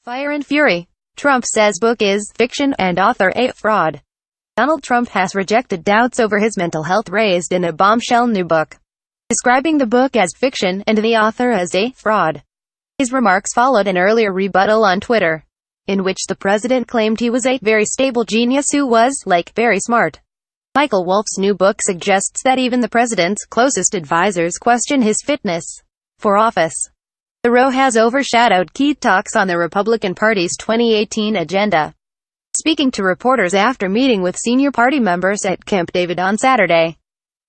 Fire and Fury. Trump says book is fiction and author a fraud. Donald Trump has rejected doubts over his mental health raised in a bombshell new book, describing the book as fiction and the author as a fraud. His remarks followed an earlier rebuttal on Twitter, in which the president claimed he was a very stable genius who was, like, very smart. Michael Wolff's new book suggests that even the president's closest advisors question his fitness for office. The row has overshadowed key talks on the Republican Party's 2018 agenda. Speaking to reporters after meeting with senior party members at Camp David on Saturday,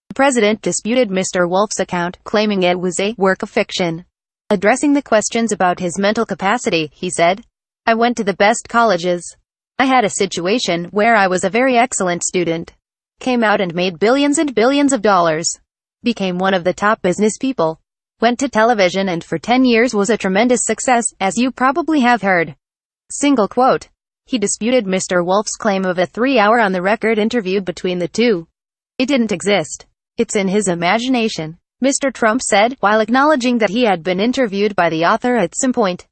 the president disputed Mr. Wolff's account, claiming it was a work of fiction. Addressing the questions about his mental capacity, he said, "I went to the best colleges. I had a situation where I was a very excellent student. Came out and made billions and billions of dollars. Became one of the top business people. Went to television and for 10 years was a tremendous success, as you probably have heard." Single quote. He disputed Mr. Wolff's claim of a 3-hour on-the-record interview between the two. "It didn't exist. It's in his imagination," Mr. Trump said, while acknowledging that he had been interviewed by the author at some point.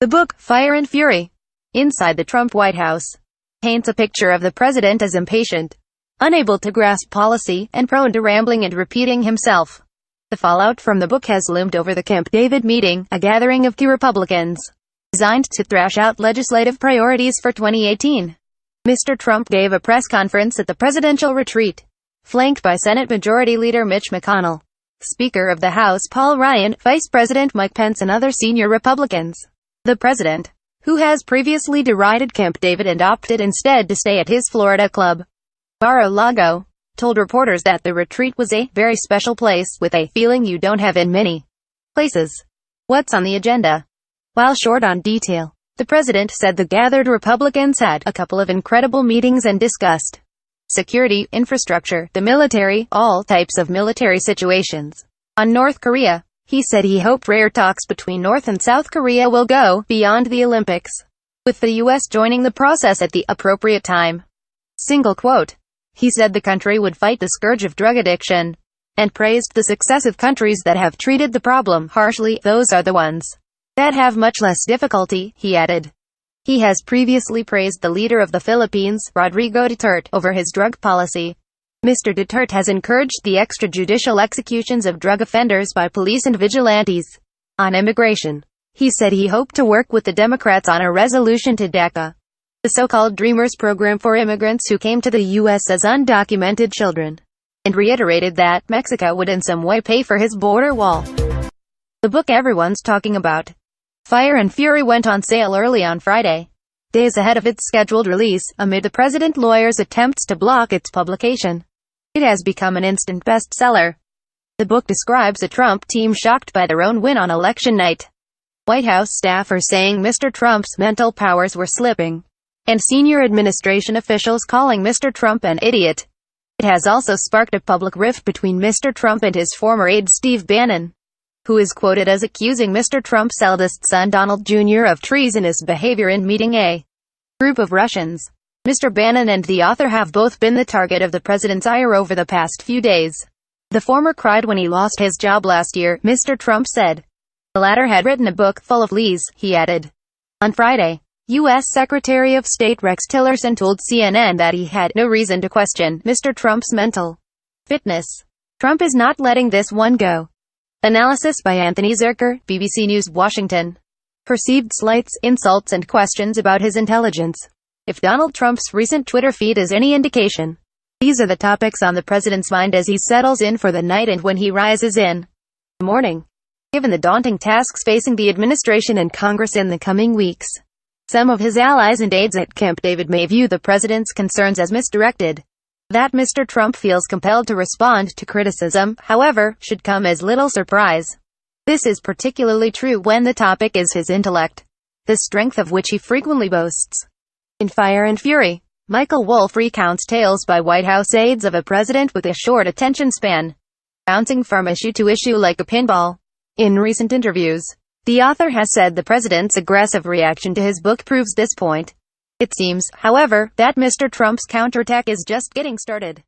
The book, Fire and Fury, Inside the Trump White House, paints a picture of the president as impatient, unable to grasp policy, and prone to rambling and repeating himself. The fallout from the book has loomed over the Camp David meeting, a gathering of key Republicans designed to thrash out legislative priorities for 2018. Mr. Trump gave a press conference at the presidential retreat, flanked by Senate Majority Leader Mitch McConnell, Speaker of the House Paul Ryan, Vice President Mike Pence and other senior Republicans. The president, who has previously derided Camp David and opted instead to stay at his Florida club, Mar-a-Lago, told reporters that the retreat was a very special place, with a feeling you don't have in many places. What's on the agenda? While short on detail, the president said the gathered Republicans had a couple of incredible meetings and discussed security, infrastructure, the military, all types of military situations. On North Korea, he said he hoped rare talks between North and South Korea will go beyond the Olympics, with the U.S. joining the process at the appropriate time. Single quote. He said the country would fight the scourge of drug addiction, and praised the successive countries that have treated the problem harshly. Those are the ones that have much less difficulty, he added. He has previously praised the leader of the Philippines, Rodrigo Duterte, over his drug policy. Mr. Duterte has encouraged the extrajudicial executions of drug offenders by police and vigilantes. On immigration, he said he hoped to work with the Democrats on a resolution to DACA, the so-called Dreamers program for immigrants who came to the U.S. as undocumented children, and reiterated that Mexico would in some way pay for his border wall. The book everyone's talking about, Fire and Fury, went on sale early on Friday, days ahead of its scheduled release, amid the president lawyers' attempts to block its publication. It has become an instant bestseller. The book describes a Trump team shocked by their own win on election night, White House staffers saying Mr. Trump's mental powers were slipping, and senior administration officials calling Mr. Trump an idiot. It has also sparked a public rift between Mr. Trump and his former aide Steve Bannon, who is quoted as accusing Mr. Trump's eldest son Donald Jr. of treasonous behavior in meeting a group of Russians. Mr. Bannon and the author have both been the target of the president's ire over the past few days. The former cried when he lost his job last year, Mr. Trump said. The latter had written a book full of lies, he added. On Friday, U.S. Secretary of State Rex Tillerson told CNN that he had no reason to question Mr. Trump's mental fitness. Trump is not letting this one go. Analysis by Anthony Zerker, BBC News, Washington. Perceived slights, insults and questions about his intelligence. If Donald Trump's recent Twitter feed is any indication, these are the topics on the president's mind as he settles in for the night and when he rises in the morning. Given the daunting tasks facing the administration and Congress in the coming weeks, some of his allies and aides at Camp David may view the president's concerns as misdirected. That Mr. Trump feels compelled to respond to criticism, however, should come as little surprise. This is particularly true when the topic is his intellect, the strength of which he frequently boasts. In Fire and Fury, Michael Wolff recounts tales by White House aides of a president with a short attention span, bouncing from issue to issue like a pinball. In recent interviews, the author has said the president's aggressive reaction to his book proves this point. It seems, however, that Mr. Trump's counterattack is just getting started.